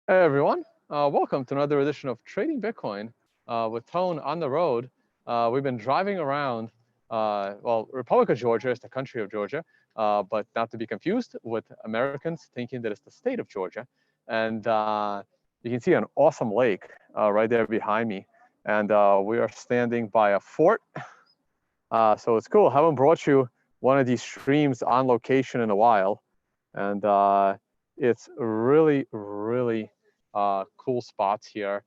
Hey everyone, welcome to another edition of Trading Bitcoin with Tone on the road. We've been driving around, Republic of Georgia is the country of Georgia, but not to be confused with Americans thinking that it's the state of Georgia. And you can see an awesome lake right there behind me. And we are standing by a fort. So it's cool. I haven't brought you one of these streams on location in a while. And it's really cool spots here.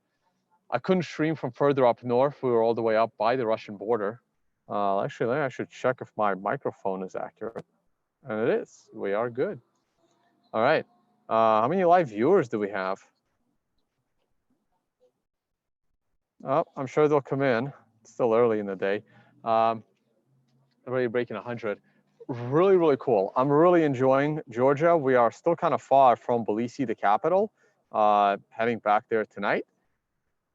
I couldn't stream from further up north. We were all the way up by the Russian border. Actually, I should check if my microphone is accurate. And it is. We are good. All right. How many live viewers do we have? Oh, I'm sure they'll come in. It's still early in the day. Already breaking 100. Really cool. I'm really enjoying Georgia. We are still kind of far from Bali, the capital. Heading back there tonight.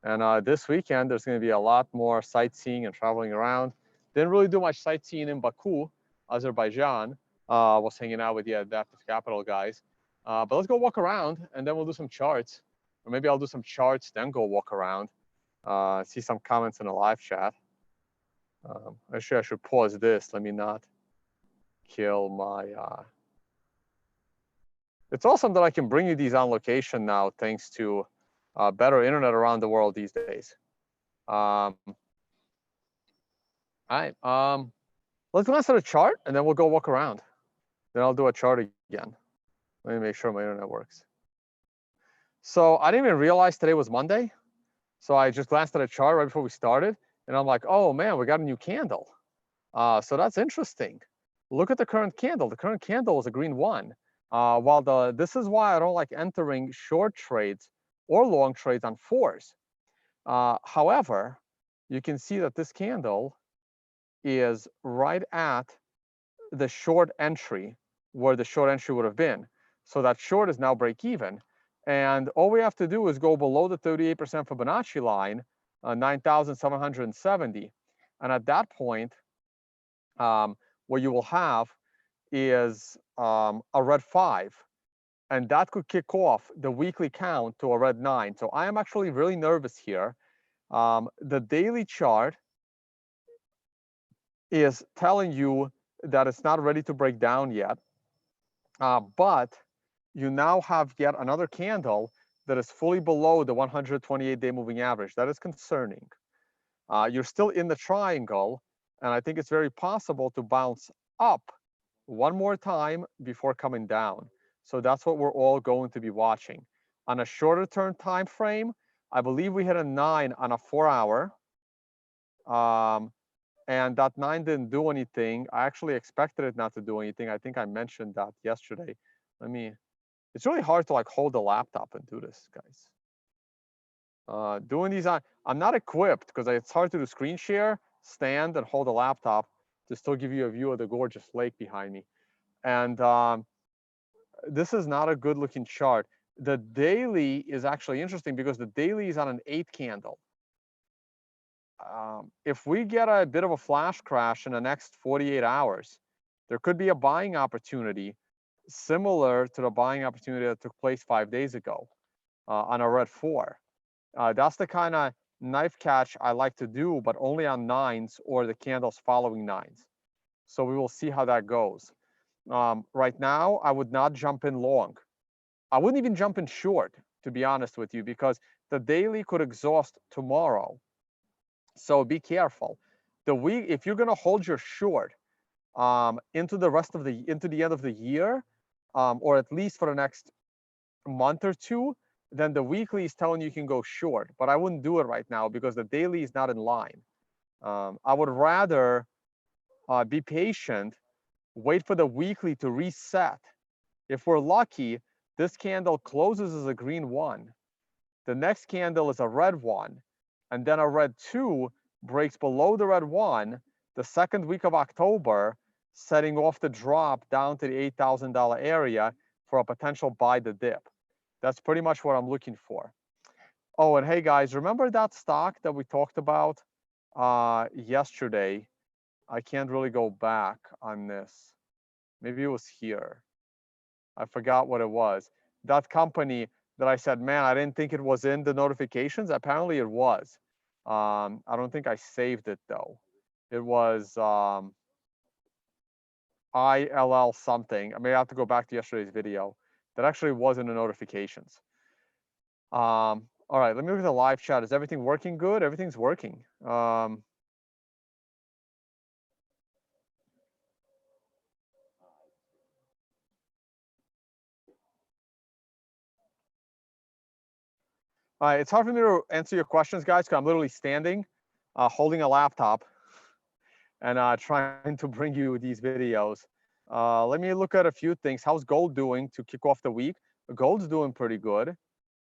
And this weekend, there's going to be a lot more sightseeing and traveling around. Didn't really do much sightseeing in Baku, Azerbaijan. Was hanging out with the adaptive capital guys. But let's go walk around, and then we'll do some charts. Or maybe I'll do some charts, then go walk around. See some comments in the live chat. Actually, I should pause this. Let me not kill my... It's awesome that I can bring you these on location now, thanks to better internet around the world these days. All right. Let's glance at a chart, and then we'll go walk around. Then I'll do a chart again. Let me make sure my internet works. So I didn't even realize today was Monday. So I just glanced at a chart right before we started, and I'm like, oh man, we got a new candle. So that's interesting. Look at the current candle. The current candle is a green one. This is why I don't like entering short trades or long trades on fours. However, you can see that this candle is right at the short entry where the short entry would have been. So that short is now break even. And all we have to do is go below the 38% Fibonacci line, 9,770. And at that point, what you will have is a red 5. And that could kick off the weekly count to a red 9. So I am actually really nervous here. The daily chart is telling you that it's not ready to break down yet. But you now have yet another candle that is fully below the 128-day moving average. That is concerning. You're still in the triangle, and I think it's very possible to bounce up one more time before coming down. So that's what we're all going to be watching. On a shorter term time frame, I believe we hit a 9 on a 4-hour. And that 9 didn't do anything. I actually expected it not to do anything. I think I mentioned that yesterday. It's really hard to like hold the laptop and do this, guys. Doing these I'm not equipped because it's hard to do screen share, stand, and hold the laptop to still give you a view of the gorgeous lake behind me. And this is not a good looking chart. The daily is actually interesting because the daily is on an 8 candle. If we get a bit of a flash crash in the next 48 hours, there could be a buying opportunity similar to the buying opportunity that took place 5 days ago on a red 4. That's the kind of knife catch I like to do, but only on 9s or the candles following 9s. So we will see how that goes. Right now, I would not jump in long. I wouldn't even jump in short, to be honest with you, because the daily could exhaust tomorrow. So be careful. If you're going to hold your short into the end of the year, or at least for the next month or two, then the weekly is telling you can go short. But I wouldn't do it right now because the daily is not in line. I would rather be patient, wait for the weekly to reset. If we're lucky, this candle closes as a green 1. The next candle is a red 1. And then a red 2 breaks below the red 1 the second week of October, setting off the drop down to the $8,000 area for a potential buy the dip. That's pretty much what I'm looking for. Oh, and hey guys, remember that stock that we talked about yesterday? I can't really go back on this. Maybe it was here. I forgot what it was. That company that I said, man, I didn't think it was in the notifications. Apparently it was. I don't think I saved it though. It was ILL something. I may have to go back to yesterday's video. That actually was in the notifications. All right, let me look at the live chat. Is everything working good? Everything's working. It's hard for me to answer your questions, guys, because I'm literally standing, holding a laptop, and trying to bring you these videos. Let me look at a few things. How's gold doing to kick off the week? Gold's doing pretty good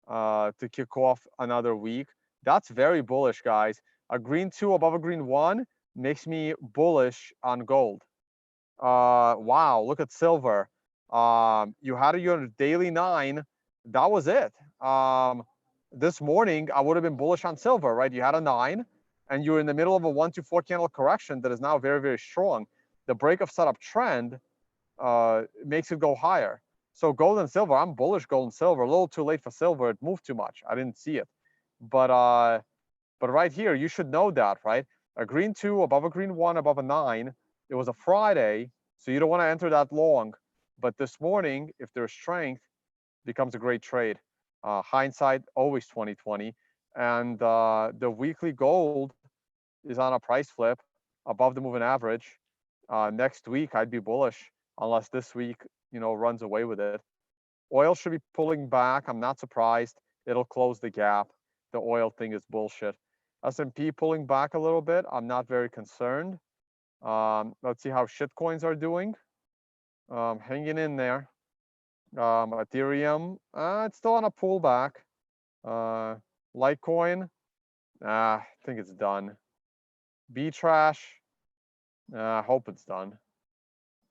to kick off another week. That's very bullish, guys. A green 2 above a green 1 makes me bullish on gold. Wow, look at silver. You had your daily 9. That was it. This morning, I would have been bullish on silver, right? You had a 9, and you're in the middle of a 1 to 4 candle correction that is now very, very strong. The break of setup trend makes it go higher. So gold and silver, I'm bullish gold and silver. A little too late for silver. It moved too much. I didn't see it. But right here, you should know that, right? A green 2 above a green 1 above a 9. It was a Friday, so you don't want to enter that long. But this morning, if there's strength, becomes a great trade. Hindsight, always 2020. And the weekly gold is on a price flip above the moving average. Next week, I'd be bullish unless this week, runs away with it. Oil should be pulling back. I'm not surprised. It'll close the gap. The oil thing is bullshit. S&P pulling back a little bit. I'm not very concerned. Let's see how shitcoins are doing. Hanging in there. Ethereum, it's still on a pullback. Litecoin, I think it's done. B-Trash, I hope it's done.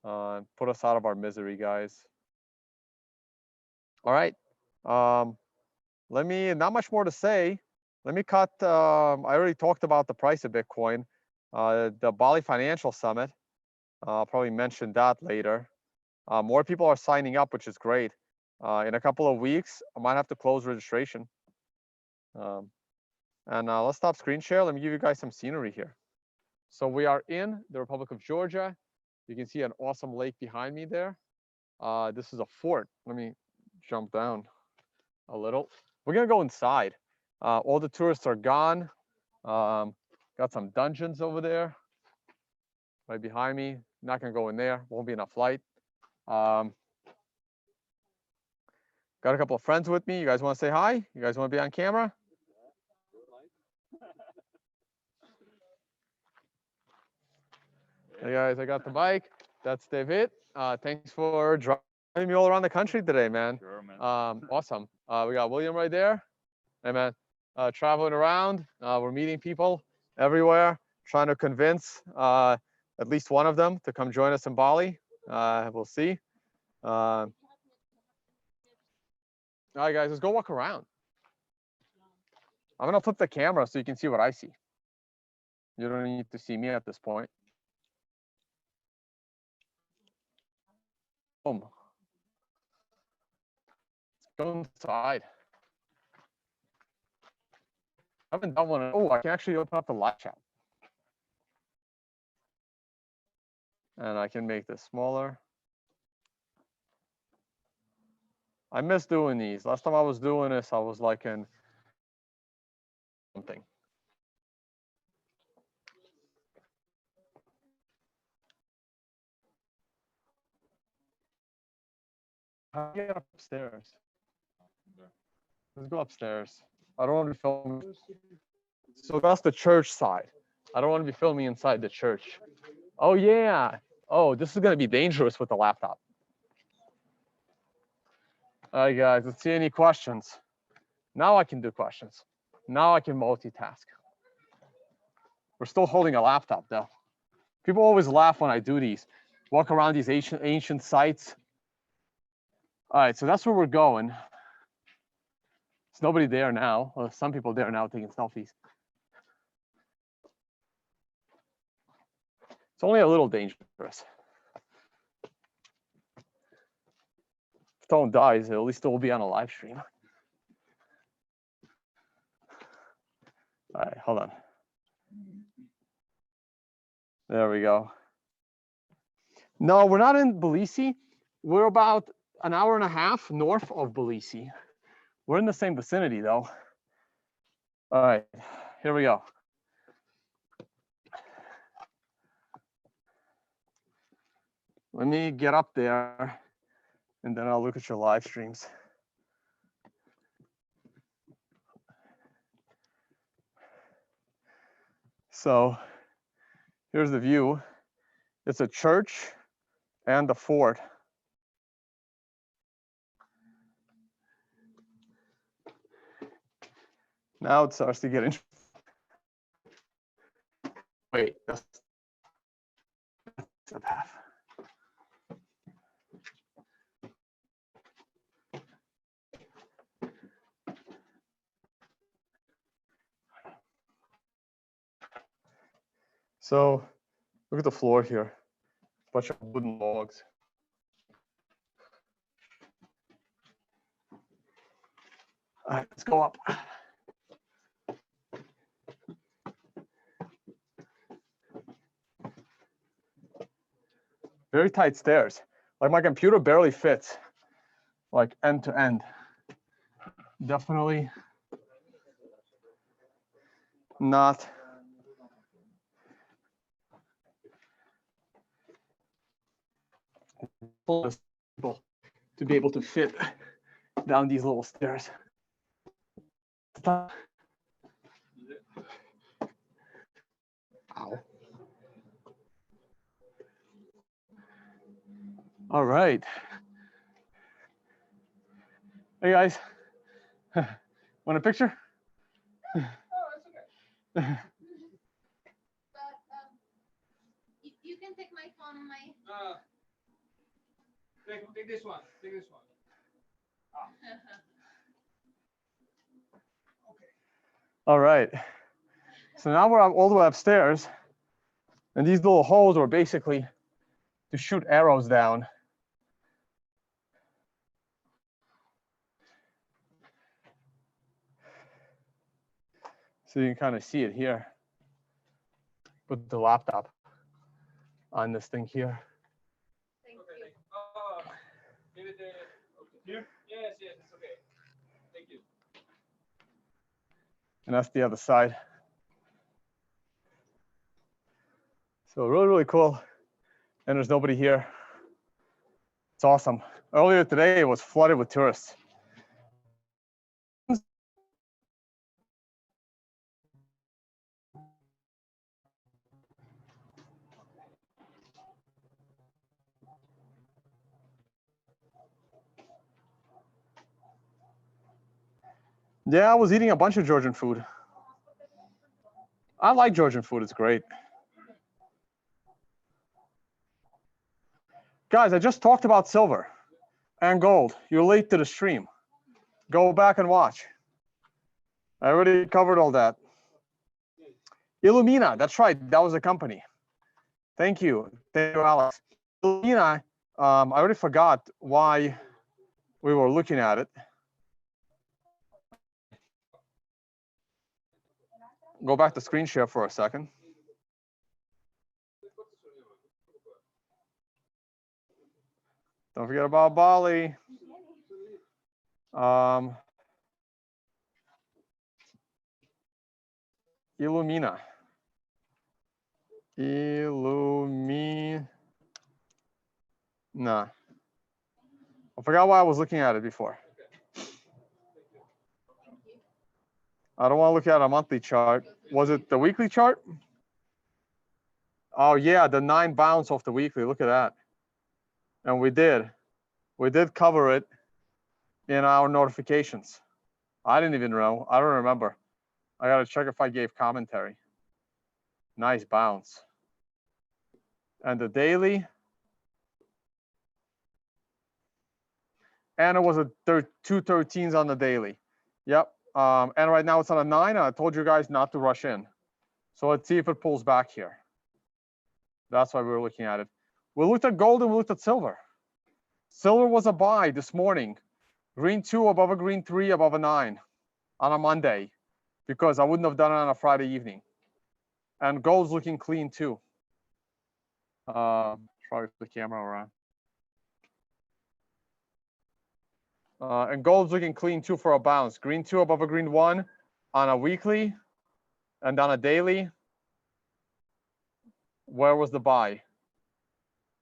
Put us out of our misery, guys. All right. Not much more to say. Let me cut, I already talked about the price of Bitcoin. The Bali Financial Summit, I'll probably mention that later. More people are signing up, which is great. In a couple of weeks, I might have to close registration. Let's stop screen share. Let me give you guys some scenery here. So we are in the Republic of Georgia. You can see an awesome lake behind me there. This is a fort. Let me jump down a little. We're gonna go inside. All the tourists are gone. Got some dungeons over there right behind me. Not gonna go in there. Won't be enough light. Got a couple of friends with me. You guys want to say hi? You guys want to be on camera? Hey guys, I got the mic. That's David. Thanks for driving me all around the country today, man. Sure, man. Awesome. We got William right there. Hey, man. Traveling around. We're meeting people everywhere, trying to convince at least one of them to come join us in Bali. We'll see. All right, guys, let's go walk around. I'm gonna flip the camera so you can see what I see. You don't need to see me at this point. Boom. Let's go inside. I haven't done one. Oh, I can actually open up the live chat. And I can make this smaller. I miss doing these. Last time I was doing this, I was like in something. How do you get upstairs? Let's go upstairs. I don't want to be filming. So that's the church side. I don't want to be filming inside the church. Oh, yeah. Oh, this is going to be dangerous with the laptop. All right, guys, let's see any questions. Now I can do questions. Now I can multitask. We're still holding a laptop, though. People always laugh when I do these. Walk around these ancient sites. All right, so that's where we're going. There's nobody there now. Well, some people there now taking selfies. It's only a little dangerous. If someone dies, at least it will be on a live stream. All right, hold on. There we go. No, we're not in Bali. We're about an hour and a half north of Bali. We're in the same vicinity though. All right, here we go. Let me get up there and then I'll look at your live streams. So here's the view. It's a church and a fort. Now it starts to get interesting. Wait, that's the path. So look at the floor here, a bunch of wooden logs. All right, let's go up. Very tight stairs. Like my computer barely fits, like end to end. Definitely not. To be able to fit down these little stairs. Ow. All right. Hey guys, want a picture? Oh, that's okay. But you can take my phone on my. Take this one. Take this one. Ah. Okay. All right. So now we're all the way upstairs, and these little holes are basically to shoot arrows down. So you can kind of see it here. Put the laptop on this thing here. Thank you. Give it here? Yes, yes, it's okay. Thank you. And that's the other side. So really, really cool. And there's nobody here. It's awesome. Earlier today, it was flooded with tourists. Yeah, I was eating a bunch of Georgian food. I like Georgian food, it's great. Guys, I just talked about silver and gold. You're late to the stream. Go back and watch. I already covered all that. Illumina, that's right, that was a company. Thank you, Alex. Illumina, I already forgot why we were looking at it. Go back to screen share for a second. Don't forget about Bali. Illumina. Illumina. Nah. I forgot why I was looking at it before. I don't want to look at a monthly chart. Was it the weekly chart? Oh yeah, the 9 bounce off the weekly. Look at that. And we did cover it in our notifications. I didn't even know. I don't remember. I got to check if I gave commentary. Nice bounce. And the daily. And it was a 213s on the daily. Yep. And right now it's on a 9. And I told you guys not to rush in. So let's see if it pulls back here. That's why we were looking at it. We looked at gold and we looked at silver. Silver was a buy this morning. Green 2 above a green 3 above a 9 on a Monday. because I wouldn't have done it on a Friday evening. And gold's looking clean too. Try the camera around. And gold's looking clean too for a bounce. Green 2 above a green 1 on a weekly and on a daily. Where was the buy?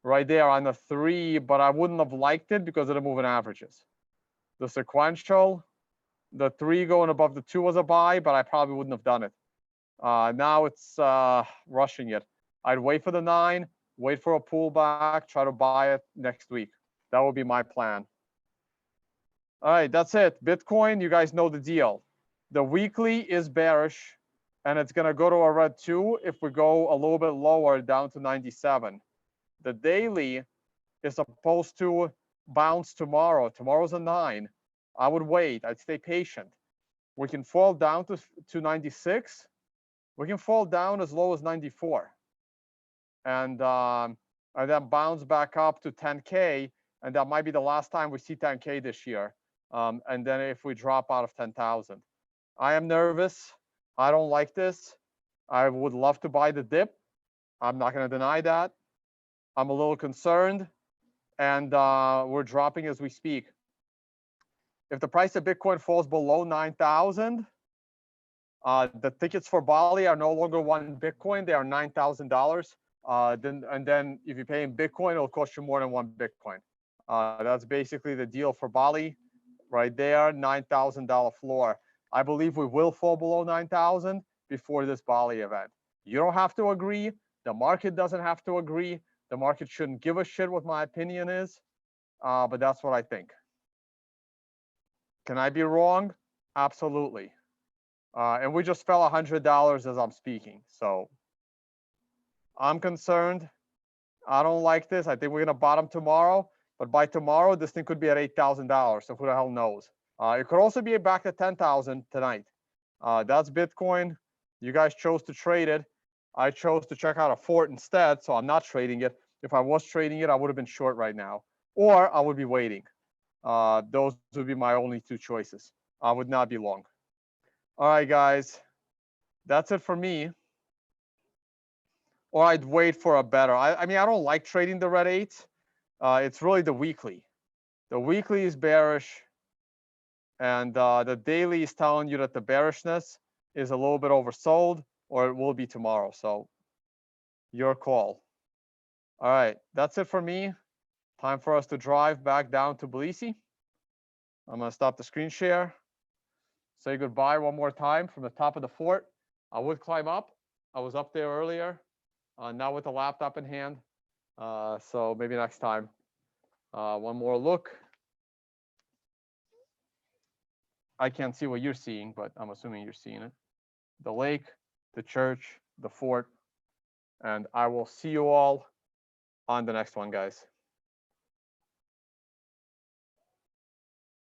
Right there on the 3, but I wouldn't have liked it because of the moving averages. The sequential, the 3 going above the 2 was a buy, but I probably wouldn't have done it. Now it's rushing it. I'd wait for the 9, wait for a pullback, try to buy it next week. That would be my plan. All right, that's it. Bitcoin, you guys know the deal. The weekly is bearish, and it's going to go to a red 2 if we go a little bit lower down to 97. The daily is supposed to bounce tomorrow. Tomorrow's a 9. I would wait. I'd stay patient. We can fall down to 96. We can fall down as low as 94. And then bounce back up to 10K. And that might be the last time we see 10K this year. And then if we drop out of 10,000. I am nervous. I don't like this. I would love to buy the dip. I'm not going to deny that. I'm a little concerned. And we're dropping as we speak. If the price of Bitcoin falls below 9,000, the tickets for Bali are no longer 1 Bitcoin. They are $9,000. Then if you pay in Bitcoin, it'll cost you more than 1 Bitcoin. That's basically the deal for Bali. Right there, $9,000 floor. I believe we will fall below 9,000 before this Bali event. You don't have to agree. The market doesn't have to agree. The market shouldn't give a shit what my opinion is, but that's what I think. Can I be wrong? Absolutely. And we just fell $100 as I'm speaking. So I'm concerned. I don't like this. I think we're going to bottom tomorrow. But by tomorrow, this thing could be at $8,000. So who the hell knows? It could also be back at 10,000 tonight. That's Bitcoin. You guys chose to trade it. I chose to check out a fort instead. So I'm not trading it. If I was trading it, I would have been short right now. Or I would be waiting. Those would be my only 2 choices. I would not be long. All right, guys. That's it for me. Or I'd wait for a better. I mean, I don't like trading the red 8. It's really the weekly. The weekly is bearish. And the daily is telling you that the bearishness is a little bit oversold, or it will be tomorrow. So your call. All right, that's it for me. Time for us to drive back down to Belize. I'm going to stop the screen share. Say goodbye one more time from the top of the fort. I would climb up. I was up there earlier, now with the laptop in hand. So maybe next time. One more look. I can't see what you're seeing, but I'm assuming you're seeing it. The lake, the church, the fort, and I will see you all on the next one, guys.